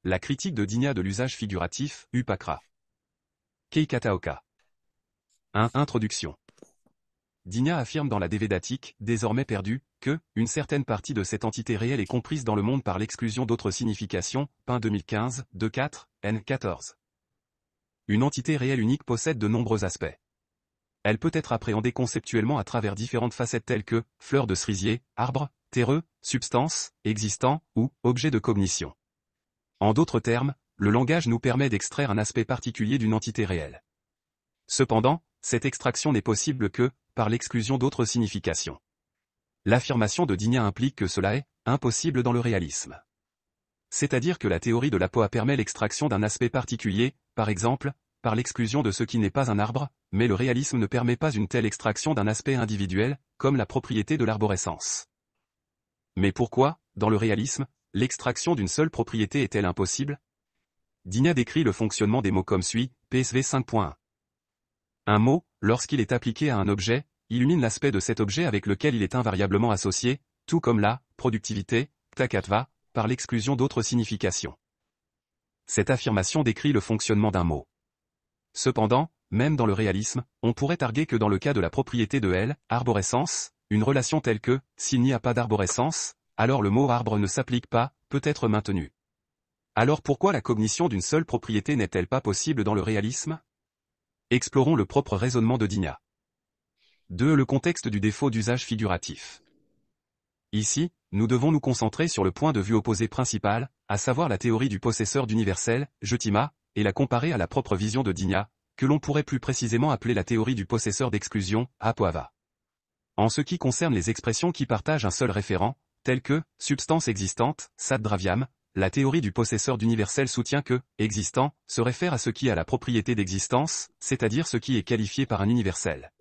La critique de Digna de l'usage figuratif, Upakra. Keikataoka. 1. Introduction. Digna affirme dans la Dévédatique, désormais perdue, que, une certaine partie de cette entité réelle est comprise dans le monde par l'exclusion d'autres significations, Pain 2015, 2.4, N 14. Une entité réelle unique possède de nombreux aspects. Elle peut être appréhendée conceptuellement à travers différentes facettes telles que, fleurs de cerisier, arbre, terreux, substance, existant, ou, objet de cognition. En d'autres termes, le langage nous permet d'extraire un aspect particulier d'une entité réelle. Cependant, cette extraction n'est possible que, par l'exclusion d'autres significations. L'affirmation de Digna implique que cela est impossible dans le réalisme. C'est-à-dire que la théorie de la Poa permet l'extraction d'un aspect particulier, par exemple, par l'exclusion de ce qui n'est pas un arbre, mais le réalisme ne permet pas une telle extraction d'un aspect individuel, comme la propriété de l'arborescence. Mais pourquoi, dans le réalisme, l'extraction d'une seule propriété est-elle impossible? Digna décrit le fonctionnement des mots comme suit, PSV 5.1. Un mot, lorsqu'il est appliqué à un objet, illumine l'aspect de cet objet avec lequel il est invariablement associé, tout comme la productivité, takatva, par l'exclusion d'autres significations. Cette affirmation décrit le fonctionnement d'un mot. Cependant, même dans le réalisme, on pourrait arguer que dans le cas de la propriété de L, arborescence, une relation telle que, s'il n'y a pas d'arborescence, alors le mot arbre ne s'applique pas, peut être maintenu. Alors pourquoi la cognition d'une seule propriété n'est-elle pas possible dans le réalisme? Explorons le propre raisonnement de Digna. 2. Le contexte du défaut d'usage figuratif. Ici, nous devons nous concentrer sur le point de vue opposé principal, à savoir la théorie du possesseur d'universel, Jetima, et la comparer à la propre vision de Digna, que l'on pourrait plus précisément appeler la théorie du possesseur d'exclusion, Apoava. En ce qui concerne les expressions qui partagent un seul référent, telles que « substance existante », Saddravyam, la théorie du possesseur d'universel soutient que « existant » se réfère à ce qui a la propriété d'existence, c'est-à-dire ce qui est qualifié par un universel.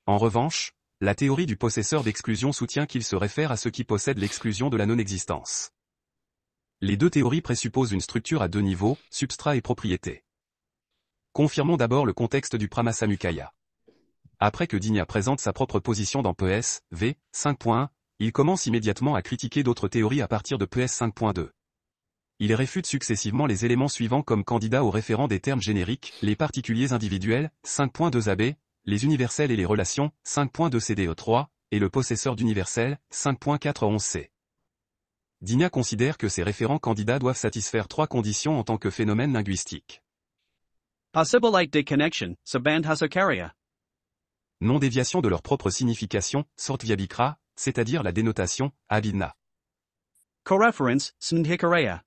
En revanche, la théorie du possesseur d'exclusion soutient qu'il se réfère à ce qui possède l'exclusion de la non-existence. Les deux théories présupposent une structure à deux niveaux, substrat et propriété. Confirmons d'abord le contexte du Pramasamukaya. Après que Digna présente sa propre position dans PS, V, 5.1, il commence immédiatement à critiquer d'autres théories à partir de PS 5.2. Il réfute successivement les éléments suivants comme candidats au référent des termes génériques, les particuliers individuels, 5.2 AB, les universels et les relations, 5.2 CDE3, et le possesseur d'universel, 5.411C. Digna considère que ces référents candidats doivent satisfaire trois conditions en tant que phénomène linguistique. Possibilite de connection, Sabandhasakarya. Non-déviation de leur propre signification, Sortvyabikra, c'est-à-dire la dénotation, Abhidna. Coreference, Sndhikaraya.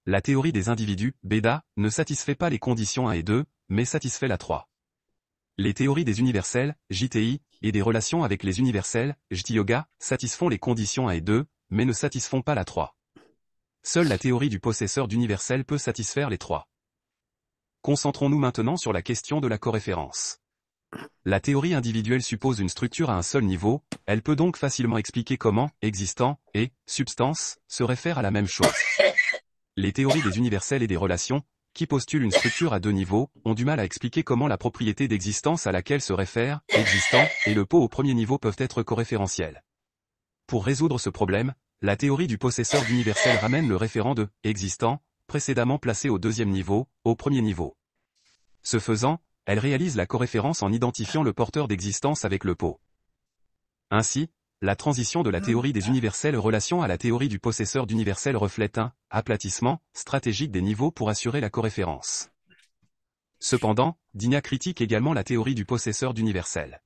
La théorie des individus, Beda, ne satisfait pas les conditions 1 et 2, mais satisfait la 3. Les théories des universels, JTI, et des relations avec les universels, JTyoga, satisfont les conditions 1 et 2, mais ne satisfont pas la 3. Seule la théorie du possesseur d'universel peut satisfaire les 3. Concentrons-nous maintenant sur la question de la coréférence. La théorie individuelle suppose une structure à un seul niveau, elle peut donc facilement expliquer comment « existant » et « substance » se réfèrent à la même chose. Les théories des universels et des relations, qui postulent une structure à deux niveaux, ont du mal à expliquer comment la propriété d'existence à laquelle se réfère « existant » et le pot au premier niveau peuvent être coréférentiels. Pour résoudre ce problème, la théorie du possesseur d'universel ramène le référent de « existant », précédemment placé au deuxième niveau, au premier niveau. Ce faisant, elle réalise la coréférence en identifiant le porteur d'existence avec le pot. Ainsi, la transition de la théorie des universels relation à la théorie du possesseur d'universel reflète un aplatissement stratégique des niveaux pour assurer la coréférence. Cependant, Digna critique également la théorie du possesseur d'universel.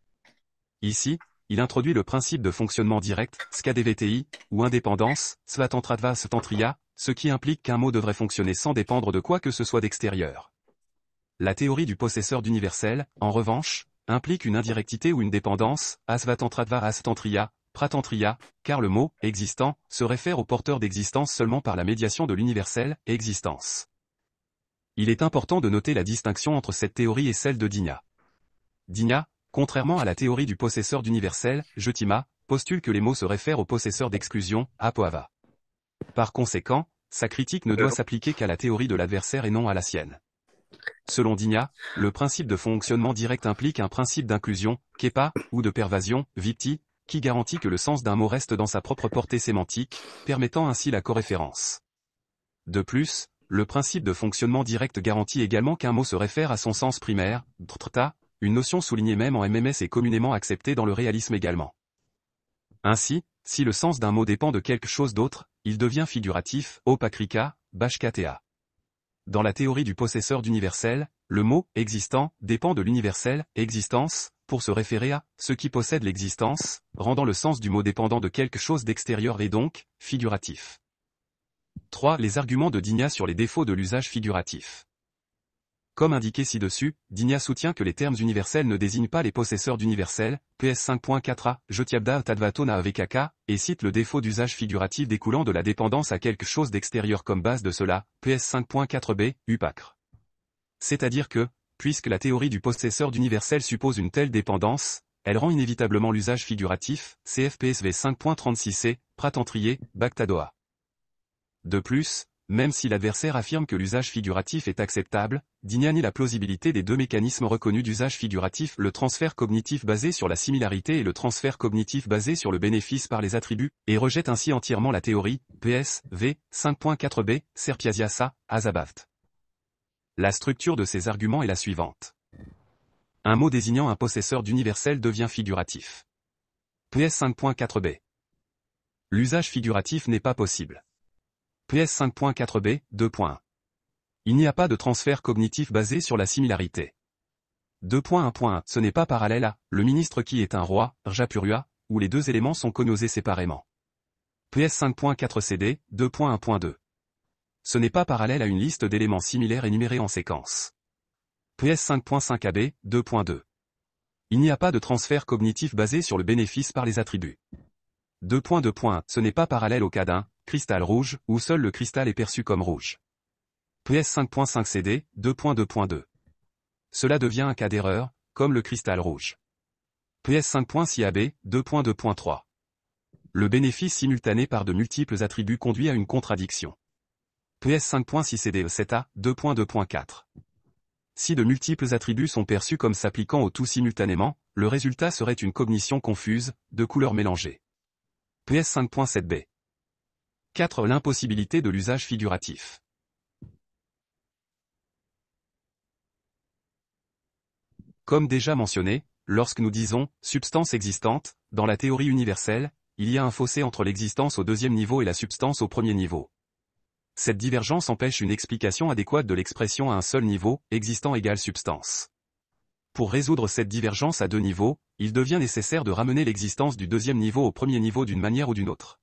Ici, il introduit le principe de fonctionnement direct, SKDVTI, ou indépendance, Svatantratva Stantriya, ce qui implique qu'un mot devrait fonctionner sans dépendre de quoi que ce soit d'extérieur. La théorie du possesseur d'universel, en revanche, implique une indirectité ou une dépendance, Asvatantratva Astantriya, Pratantriya, car le mot « existant » se réfère au porteur d'existence seulement par la médiation de l'universel « existence ». Il est important de noter la distinction entre cette théorie et celle de Digna. Digna, contrairement à la théorie du possesseur d'universel, Jetima, postule que les mots se réfèrent au possesseur d'exclusion, Apoava. Par conséquent, sa critique ne doit s'appliquer qu'à la théorie de l'adversaire et non à la sienne. Selon Digna, le principe de fonctionnement direct implique un principe d'inclusion, Kepa, ou de pervasion, Vipti, qui garantit que le sens d'un mot reste dans sa propre portée sémantique, permettant ainsi la coréférence. De plus, le principe de fonctionnement direct garantit également qu'un mot se réfère à son sens primaire, une notion soulignée même en MMS et communément acceptée dans le réalisme également. Ainsi, si le sens d'un mot dépend de quelque chose d'autre, il devient figuratif, opakrika, bashkatea. Dans la théorie du possesseur d'universel, le mot « existant » dépend de l'universel « existence » pour se référer à « ce qui possède l'existence », rendant le sens du mot dépendant de quelque chose d'extérieur et donc, figuratif. 3. Les arguments de Digna sur les défauts de l'usage figuratif. Comme indiqué ci-dessus, Digna soutient que les termes universels ne désignent pas les possesseurs d'universel, PS 5.4a, Jotiabda Tadvatona avekaka, et cite le défaut d'usage figuratif découlant de la dépendance à quelque chose d'extérieur comme base de cela, PS 5.4b, Upacre. C'est-à-dire que, puisque la théorie du possesseur d'universel suppose une telle dépendance, elle rend inévitablement l'usage figuratif, CFPSV 5.36c, Pratentrier, Bactadoa. De plus, même si l'adversaire affirme que l'usage figuratif est acceptable, Digna nie la plausibilité des deux mécanismes reconnus d'usage figuratif, le transfert cognitif basé sur la similarité et le transfert cognitif basé sur le bénéfice par les attributs, et rejette ainsi entièrement la théorie, PS, V, 5.4b, Serpiasiasa, Azabaft. La structure de ces arguments est la suivante. Un mot désignant un possesseur d'universel devient figuratif. PS 5.4b. L'usage figuratif n'est pas possible. PS 5.4b, 2. Il n'y a pas de transfert cognitif basé sur la similarité. 2.1. Ce n'est pas parallèle à le ministre qui est un roi, Rjapurua, où les deux éléments sont connosés séparément. PS 5.4 CD, 2.1.2. Ce n'est pas parallèle à une liste d'éléments similaires énumérés en séquence. PS 5.5 AB, 2.2. Il n'y a pas de transfert cognitif basé sur le bénéfice par les attributs. 2.2. Ce n'est pas parallèle au cas d'un cristal rouge, où seul le cristal est perçu comme rouge. PS 5.5 CD, 2.2.2. Cela devient un cas d'erreur, comme le cristal rouge. PS 5.6 AB, 2.2.3. Le bénéfice simultané par de multiples attributs conduit à une contradiction. PS 5.6 CD 7A, 2.2.4. Si de multiples attributs sont perçus comme s'appliquant au tout simultanément, le résultat serait une cognition confuse, de couleurs mélangées. PS 5.7b. 4. L'impossibilité de l'usage figuratif. Comme déjà mentionné, lorsque nous disons « substance existante », dans la théorie universelle, il y a un fossé entre l'existence au deuxième niveau et la substance au premier niveau. Cette divergence empêche une explication adéquate de l'expression à un seul niveau, existant égale substance. Pour résoudre cette divergence à deux niveaux, il devient nécessaire de ramener l'existence du deuxième niveau au premier niveau d'une manière ou d'une autre.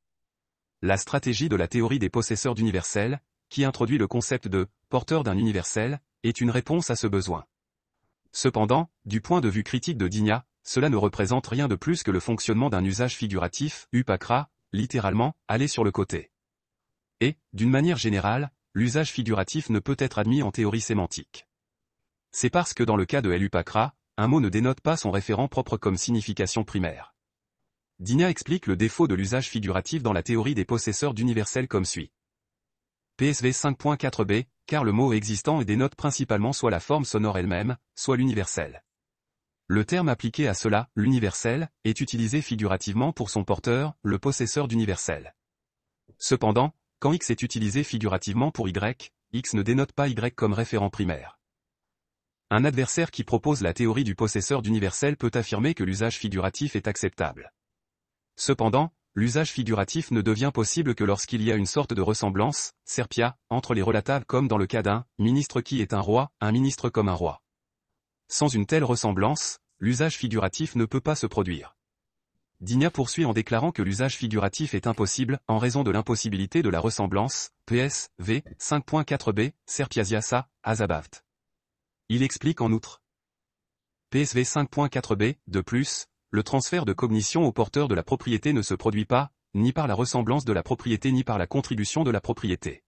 La stratégie de la théorie des possesseurs d'universel, qui introduit le concept de « porteur d'un universel », est une réponse à ce besoin. Cependant, du point de vue critique de Digna, cela ne représente rien de plus que le fonctionnement d'un usage figuratif, upakra, littéralement, aller sur le côté. Et, d'une manière générale, l'usage figuratif ne peut être admis en théorie sémantique. C'est parce que dans le cas de l'upakra, un mot ne dénote pas son référent propre comme signification primaire. Digna explique le défaut de l'usage figuratif dans la théorie des possesseurs d'universel comme suit. PSV 5.4b, car le mot existant dénote principalement soit la forme sonore elle-même, soit l'universel. Le terme appliqué à cela, l'universel, est utilisé figurativement pour son porteur, le possesseur d'universel. Cependant, quand X est utilisé figurativement pour Y, X ne dénote pas Y comme référent primaire. Un adversaire qui propose la théorie du possesseur d'universel peut affirmer que l'usage figuratif est acceptable. Cependant, l'usage figuratif ne devient possible que lorsqu'il y a une sorte de ressemblance, serpia, entre les relatables comme dans le cas d'un ministre qui est un roi, un ministre comme un roi. Sans une telle ressemblance, l'usage figuratif ne peut pas se produire. Digna poursuit en déclarant que l'usage figuratif est impossible en raison de l'impossibilité de la ressemblance, PS, V, 5.4b, Serpiasiasa, Azabaft. Il explique en outre. PSV 5.4b, de plus, le transfert de cognition au porteur de la propriété ne se produit pas, ni par la ressemblance de la propriété ni par la contribution de la propriété.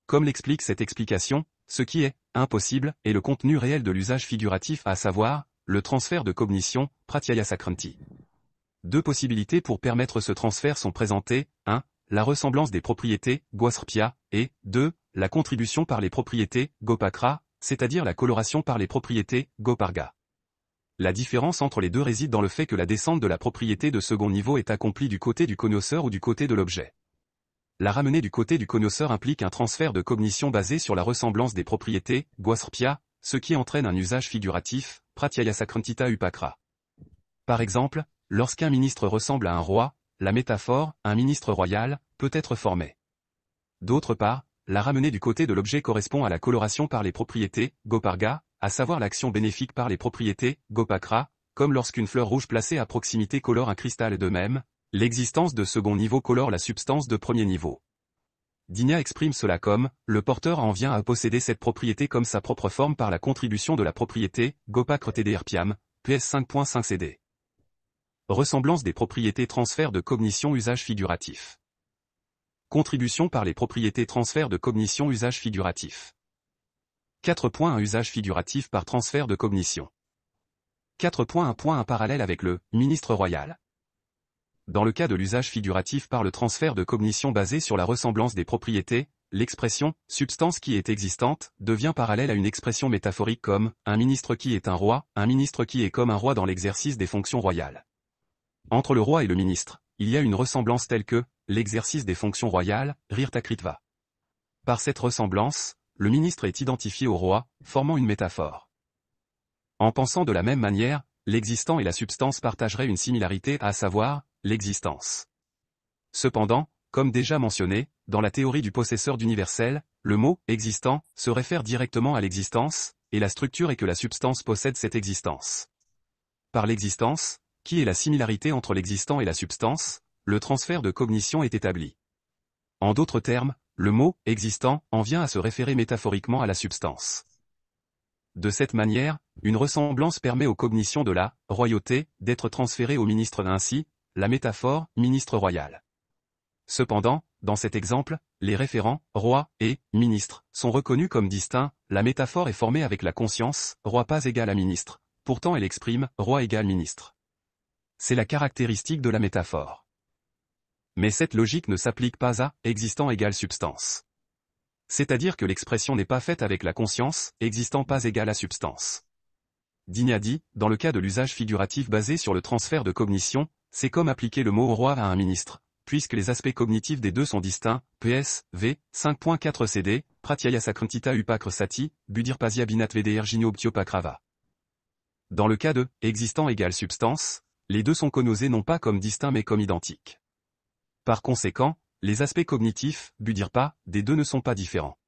Comme l'explique cette explication, ce qui est impossible est le contenu réel de l'usage figuratif, à savoir, le transfert de cognition, pratyaya sakranti. Deux possibilités pour permettre ce transfert sont présentées, 1. La ressemblance des propriétés, guasrpia, et 2. La contribution par les propriétés, gopakra, c'est-à-dire la coloration par les propriétés, goparga. La différence entre les deux réside dans le fait que la descente de la propriété de second niveau est accomplie du côté du connoisseur ou du côté de l'objet. La ramener du côté du connoisseur implique un transfert de cognition basé sur la ressemblance des propriétés, guasrpia, ce qui entraîne un usage figuratif, pratyayasakruntita upakra. Par exemple, lorsqu'un ministre ressemble à un roi, la métaphore, un ministre royal, peut être formée. D'autre part, la ramener du côté de l'objet correspond à la coloration par les propriétés, goparga, à savoir l'action bénéfique par les propriétés, gopakra, comme lorsqu'une fleur rouge placée à proximité colore un cristal de même, l'existence de second niveau colore la substance de premier niveau. Digna exprime cela comme, le porteur en vient à posséder cette propriété comme sa propre forme par la contribution de la propriété, gopakr tdrpiam, PS 5.5 CD. Ressemblance des propriétés transfert de cognition usage figuratif. Contribution par les propriétés transfert de cognition usage figuratif. 4.1 Usage figuratif par transfert de cognition. 4.1 Parallèle avec le ministre royal. Dans le cas de l'usage figuratif par le transfert de cognition basé sur la ressemblance des propriétés, l'expression « substance qui est existante » devient parallèle à une expression métaphorique comme « un ministre qui est un roi », un ministre qui est comme un roi dans l'exercice des fonctions royales. Entre le roi et le ministre, il y a une ressemblance telle que l'exercice des fonctions royales, rirtakritva. Par cette ressemblance, le ministre est identifié au roi, formant une métaphore. En pensant de la même manière, l'existant et la substance partageraient une similarité, à savoir, l'existence. Cependant, comme déjà mentionné, dans la théorie du possesseur d'universel, le mot « existant » se réfère directement à l'existence, et la structure est que la substance possède cette existence. Par l'existence, qui est la similarité entre l'existant et la substance, le transfert de cognition est établi. En d'autres termes, le mot « existant » en vient à se référer métaphoriquement à la substance. De cette manière, une ressemblance permet aux cognitions de la « royauté » d'être transférées au ministre ainsi, la métaphore « ministre royal ». Cependant, dans cet exemple, les référents « roi » et « ministre » sont reconnus comme distincts, la métaphore est formée avec la conscience « roi pas égal à ministre », pourtant elle exprime « roi égale ministre ». C'est la caractéristique de la métaphore. Mais cette logique ne s'applique pas à « existant égale substance ». C'est-à-dire que l'expression n'est pas faite avec la conscience « existant pas égal à substance ». Digna dit, dans le cas de l'usage figuratif basé sur le transfert de cognition, c'est comme appliquer le mot « roi » à un ministre, puisque les aspects cognitifs des deux sont distincts, PS, V, 5.4 CD, pratyayasakruntita upakr sati, budirpasia binat vdr ginobtiopakrava. Dans le cas de « existant égale substance », les deux sont connosés non pas comme distincts mais comme identiques. Par conséquent, les aspects cognitifs, budirpa, des deux ne sont pas différents.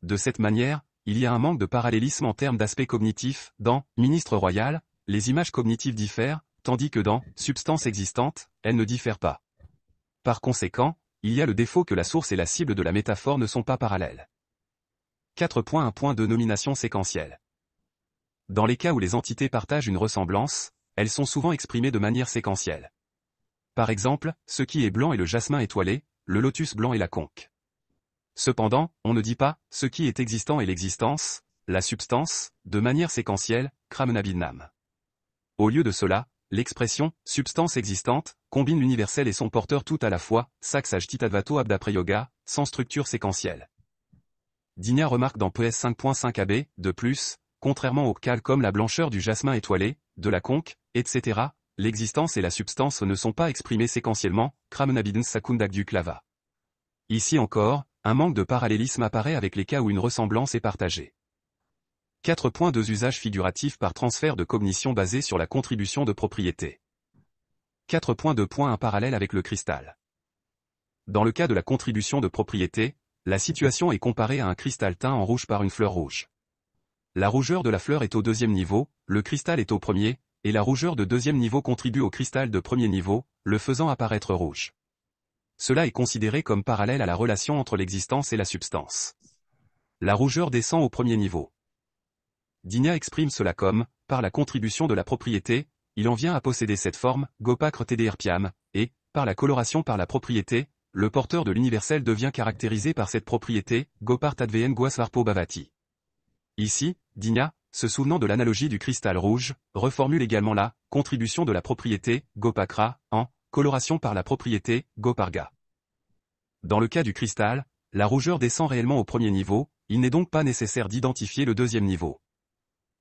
De cette manière, il y a un manque de parallélisme en termes d'aspects cognitifs, dans « ministre royal », les images cognitives diffèrent, tandis que dans « substance existante », elles ne diffèrent pas. Par conséquent, il y a le défaut que la source et la cible de la métaphore ne sont pas parallèles. 4.1 Nomination séquentielle. Dans les cas où les entités partagent une ressemblance, elles sont souvent exprimées de manière séquentielle. Par exemple, ce qui est blanc est le jasmin étoilé, le lotus blanc est la conque. Cependant, on ne dit pas « ce qui est existant est l'existence », la substance, de manière séquentielle, kramnabidnam. Au lieu de cela, l'expression « substance existante » combine l'universel et son porteur tout à la fois, saksaj titadvato abdapreyoga, sans structure séquentielle. Digna remarque dans PS 5.5 AB, de plus, contrairement au cal comme la blancheur du jasmin étoilé, de la conque, etc., l'existence et la substance ne sont pas exprimées séquentiellement, kramnabidn sakundagdu klava. Ici encore, un manque de parallélisme apparaît avec les cas où une ressemblance est partagée. 4.2 Usage figuratif par transfert de cognition basé sur la contribution de propriété. 4.2 Un parallèle avec le cristal. Dans le cas de la contribution de propriété, la situation est comparée à un cristal teint en rouge par une fleur rouge. La rougeur de la fleur est au deuxième niveau, le cristal est au premier, et la rougeur de deuxième niveau contribue au cristal de premier niveau, le faisant apparaître rouge. Cela est considéré comme parallèle à la relation entre l'existence et la substance. La rougeur descend au premier niveau. Digna exprime cela comme, par la contribution de la propriété, il en vient à posséder cette forme, gopakr tdrpiam, et, par la coloration par la propriété, le porteur de l'universel devient caractérisé par cette propriété, gopar tadvn guasvarpo bhavati. Ici, Digna, se souvenant de l'analogie du cristal rouge, reformule également la contribution de la propriété, gopakra, en coloration par la propriété, goparga. Dans le cas du cristal, la rougeur descend réellement au premier niveau, il n'est donc pas nécessaire d'identifier le deuxième niveau.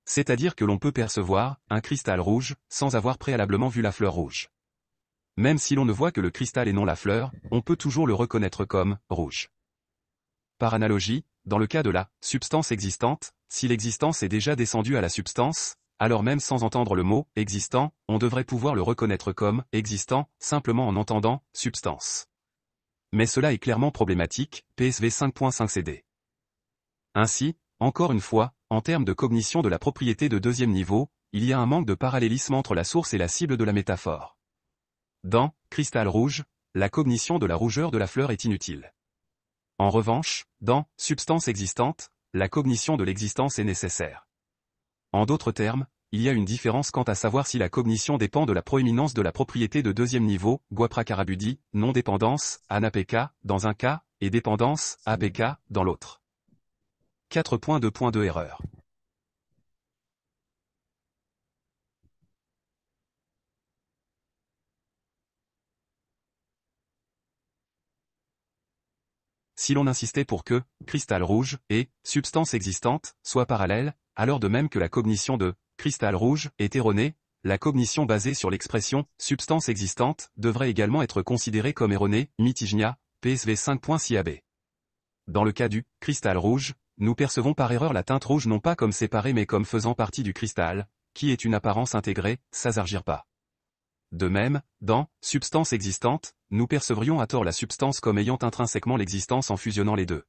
C'est-à-dire que l'on peut percevoir un cristal rouge sans avoir préalablement vu la fleur rouge. Même si l'on ne voit que le cristal et non la fleur, on peut toujours le reconnaître comme rouge. Par analogie, dans le cas de la substance existante, si l'existence est déjà descendue à la substance, alors même sans entendre le mot « existant », on devrait pouvoir le reconnaître comme « existant » simplement en entendant « substance ». Mais cela est clairement problématique, PSV 5.5 CD. Ainsi, encore une fois, en termes de cognition de la propriété de deuxième niveau, il y a un manque de parallélisme entre la source et la cible de la métaphore. Dans « cristal rouge », la cognition de la rougeur de la fleur est inutile. En revanche, dans « substance existante », la cognition de l'existence est nécessaire. En d'autres termes, il y a une différence quant à savoir si la cognition dépend de la proéminence de la propriété de deuxième niveau, Guaprakarabudi, non-dépendance, ANAPK, dans un cas, et dépendance, APK, dans l'autre. 4.2.2 Erreur. Si l'on insistait pour que cristal rouge et substance existante soient parallèles, alors de même que la cognition de cristal rouge est erronée, la cognition basée sur l'expression substance existante devrait également être considérée comme erronée, Mitigna, PSV 5.6 AB. Dans le cas du cristal rouge, nous percevons par erreur la teinte rouge non pas comme séparée mais comme faisant partie du cristal, qui est une apparence intégrée, s'asargir pas. De même, dans « substance existante », nous percevrions à tort la substance comme ayant intrinsèquement l'existence en fusionnant les deux.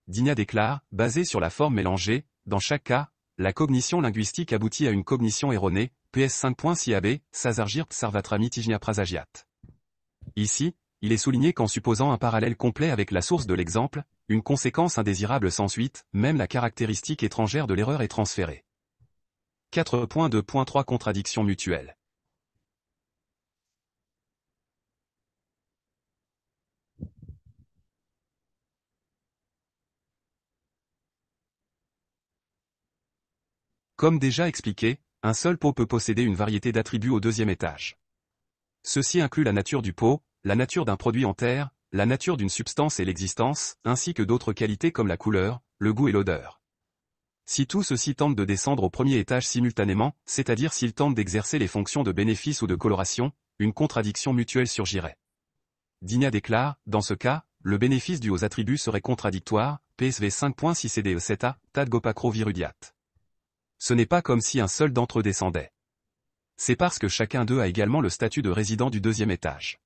Digna déclare, basé sur la forme mélangée, dans chaque cas, la cognition linguistique aboutit à une cognition erronée, PS 5.6 AB, Sazargirt Sarvatra Mitigna Prasagiat. Ici, il est souligné qu'en supposant un parallèle complet avec la source de l'exemple, une conséquence indésirable s'ensuit, même la caractéristique étrangère de l'erreur est transférée. 4.2.3 Contradiction mutuelle. Comme déjà expliqué, un seul pot peut posséder une variété d'attributs au deuxième étage. Ceci inclut la nature du pot, la nature d'un produit en terre, la nature d'une substance et l'existence, ainsi que d'autres qualités comme la couleur, le goût et l'odeur. Si tout ceci tente de descendre au premier étage simultanément, c'est-à-dire s'il tente d'exercer les fonctions de bénéfice ou de coloration, une contradiction mutuelle surgirait. Digna déclare, dans ce cas, le bénéfice dû aux attributs serait contradictoire, PSV 5.6 CDE 7A, Tadgopacro Virudiat. Ce n'est pas comme si un seul d'entre eux descendait. C'est parce que chacun d'eux a également le statut de résident du deuxième étage.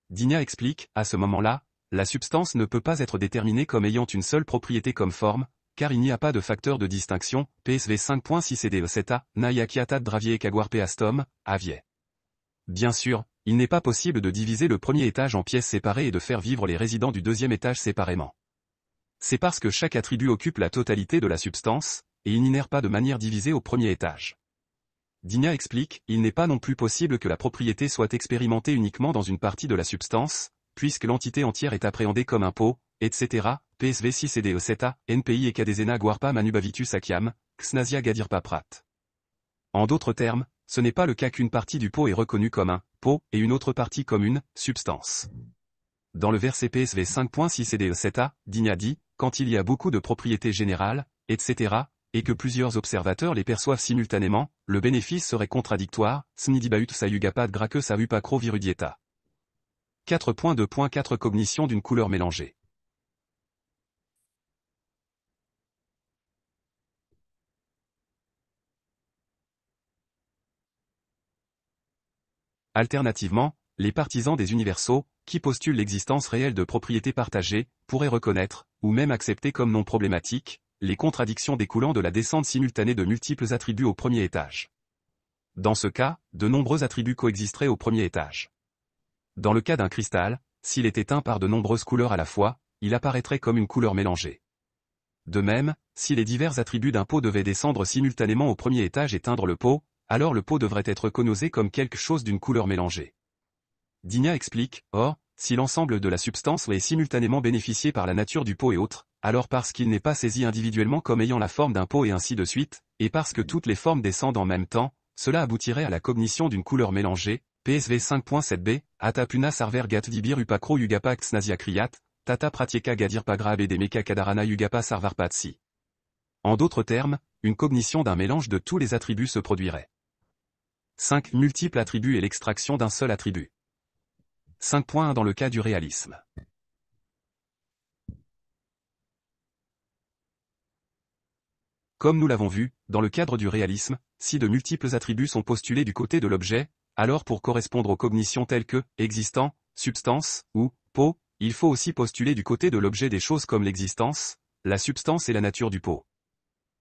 Digna explique, à ce moment-là, la substance ne peut pas être déterminée comme ayant une seule propriété comme forme, car il n'y a pas de facteur de distinction, PSV 5.6 CDE 7A, Nayakiatat Dravie Kaguarpe Astom, Avier. Bien sûr, il n'est pas possible de diviser le premier étage en pièces séparées et de faire vivre les résidents du deuxième étage séparément. C'est parce que chaque attribut occupe la totalité de la substance, et il n'inère pas de manière divisée au premier étage. Digna explique, il n'est pas non plus possible que la propriété soit expérimentée uniquement dans une partie de la substance, puisque l'entité entière est appréhendée comme un pot, etc., PSV 6 CDE 7A, NPI et Kadezena Guarpa Manubavitus Akiam, Xnasia Gadirpa Prat. En d'autres termes, ce n'est pas le cas qu'une partie du pot est reconnue comme un pot et une autre partie comme une substance. Dans le verset PSV 5.6 CDE 7A, Digna dit, quand il y a beaucoup de propriétés générales, etc., et que plusieurs observateurs les perçoivent simultanément, le bénéfice serait contradictoire, Snidibaut Sayugapad Grake Savupacro Virudieta. 4.2.4 Cognition d'une couleur mélangée. Alternativement, les partisans des universaux, qui postulent l'existence réelle de propriétés partagées, pourraient reconnaître, ou même accepter comme non problématiques, les contradictions découlant de la descente simultanée de multiples attributs au premier étage. Dans ce cas, de nombreux attributs coexisteraient au premier étage. Dans le cas d'un cristal, s'il est éteint par de nombreuses couleurs à la fois, il apparaîtrait comme une couleur mélangée. De même, si les divers attributs d'un pot devaient descendre simultanément au premier étage et teindre le pot, alors le pot devrait être cognosé comme quelque chose d'une couleur mélangée. Digna explique, or, si l'ensemble de la substance est simultanément bénéficié par la nature du pot et autres, alors parce qu'il n'est pas saisi individuellement comme ayant la forme d'un pot et ainsi de suite, et parce que toutes les formes descendent en même temps, cela aboutirait à la cognition d'une couleur mélangée, PSV 5.7b, Atapuna Sarver Gatvibir Upakro Yugapa Xnasia Kriyat, Tata Pratieka Gadir Pagra Abedemeka Kadarana Yugapa Sarvarpatsi. En d'autres termes, une cognition d'un mélange de tous les attributs se produirait. 5 multiples attributs et l'extraction d'un seul attribut. 5.1 dans le cas du réalisme. Comme nous l'avons vu, dans le cadre du réalisme, si de multiples attributs sont postulés du côté de l'objet, alors pour correspondre aux cognitions telles que existant, substance ou pot, il faut aussi postuler du côté de l'objet des choses comme l'existence, la substance et la nature du pot.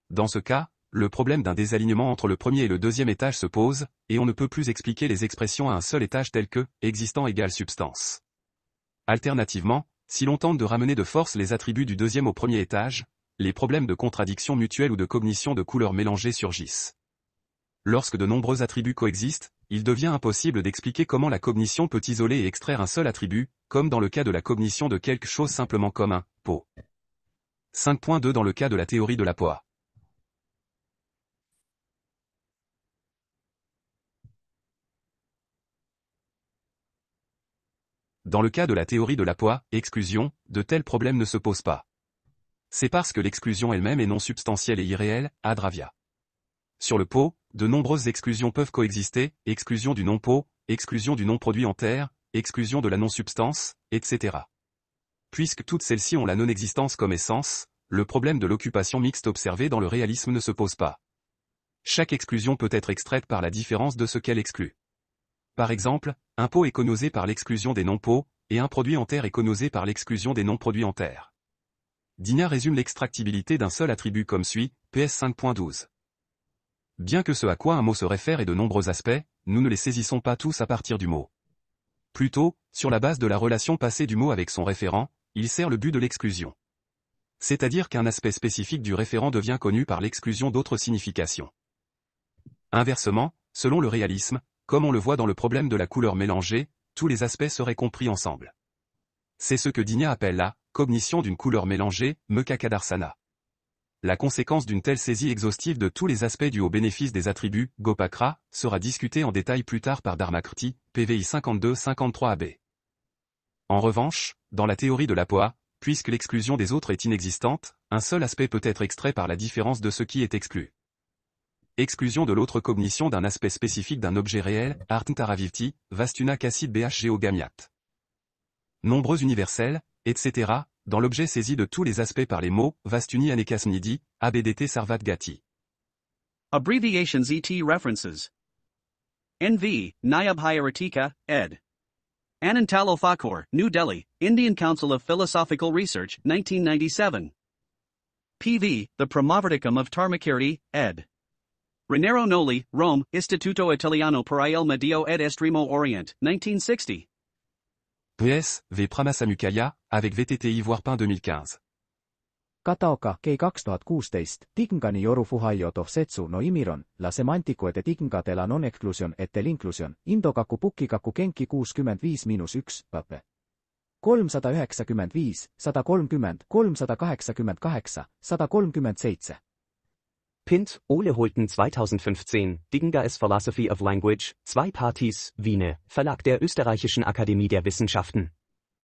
Dans ce cas, le problème d'un désalignement entre le premier et le deuxième étage se pose, et on ne peut plus expliquer les expressions à un seul étage telles que existant égale substance. Alternativement, si l'on tente de ramener de force les attributs du deuxième au premier étage, les problèmes de contradiction mutuelle ou de cognition de couleurs mélangées surgissent. Lorsque de nombreux attributs coexistent, il devient impossible d'expliquer comment la cognition peut isoler et extraire un seul attribut, comme dans le cas de la cognition de quelque chose simplement comme un pot. 5.2 dans le cas de la théorie de la poids. Dans le cas de la théorie de la poids, exclusion, de tels problèmes ne se posent pas. C'est parce que l'exclusion elle-même est non substantielle et irréelle, ad ravia. Sur le pot, de nombreuses exclusions peuvent coexister, exclusion du non-pot, exclusion du non-produit en terre, exclusion de la non-substance, etc. Puisque toutes celles-ci ont la non-existence comme essence, le problème de l'occupation mixte observé dans le réalisme ne se pose pas. Chaque exclusion peut être extraite par la différence de ce qu'elle exclut. Par exemple, un pot est conosé par l'exclusion des non-pots, et un produit en terre est conosé par l'exclusion des non-produits en terre. Digna résume l'extractibilité d'un seul attribut comme suit, PS 5.12. Bien que ce à quoi un mot se réfère ait de nombreux aspects, nous ne les saisissons pas tous à partir du mot. Plutôt, sur la base de la relation passée du mot avec son référent, il sert le but de l'exclusion. C'est-à-dire qu'un aspect spécifique du référent devient connu par l'exclusion d'autres significations. Inversement, selon le réalisme, comme on le voit dans le problème de la couleur mélangée, tous les aspects seraient compris ensemble. C'est ce que Digna appelle la cognition d'une couleur mélangée, Mekakadarsana. La conséquence d'une telle saisie exhaustive de tous les aspects dus au bénéfice des attributs, Gopakra, sera discutée en détail plus tard par Dharmakirti, PVI 52-53AB. En revanche, dans la théorie de la poa, puisque l'exclusion des autres est inexistante, un seul aspect peut être extrait par la différence de ce qui est exclu. Exclusion de l'autre cognition d'un aspect spécifique d'un objet réel, Artntaravivti, Vastuna Kassid BH Geogamiat. Nombreux universels, etc., dans l'objet saisi de tous les aspects par les mots, Vastuni Anekasmnidi, ABDT Sarvat Gati. Abbreviations et references. NV, Nayab Hayaratika, ed. Anantalo Thakur, New Delhi, Indian Council of Philosophical Research, 1997. PV, The Pramavarticum of Dharmakirti, ed. Raniero Noli, Rome, Istituto Italiano per il Medio ed Estremo Orient, 1960. PS, V. Pramasamukaya, avec VTT Ivoire Pain 2015. Kataoka, K 2016, Tikngani Yoru Fuhayo Setsu no Imiron, la semantiku et tikngade la non-exclusion et l'inclusion, Indokaku Pukikaku Kenki 65-1, pape. 395, 130, 388, 137. Pint, Ole Holten 2015, Diggenga's Philosophy of Language, 2 Parties, Wiener, Verlag der Österreichischen Akademie der Wissenschaften.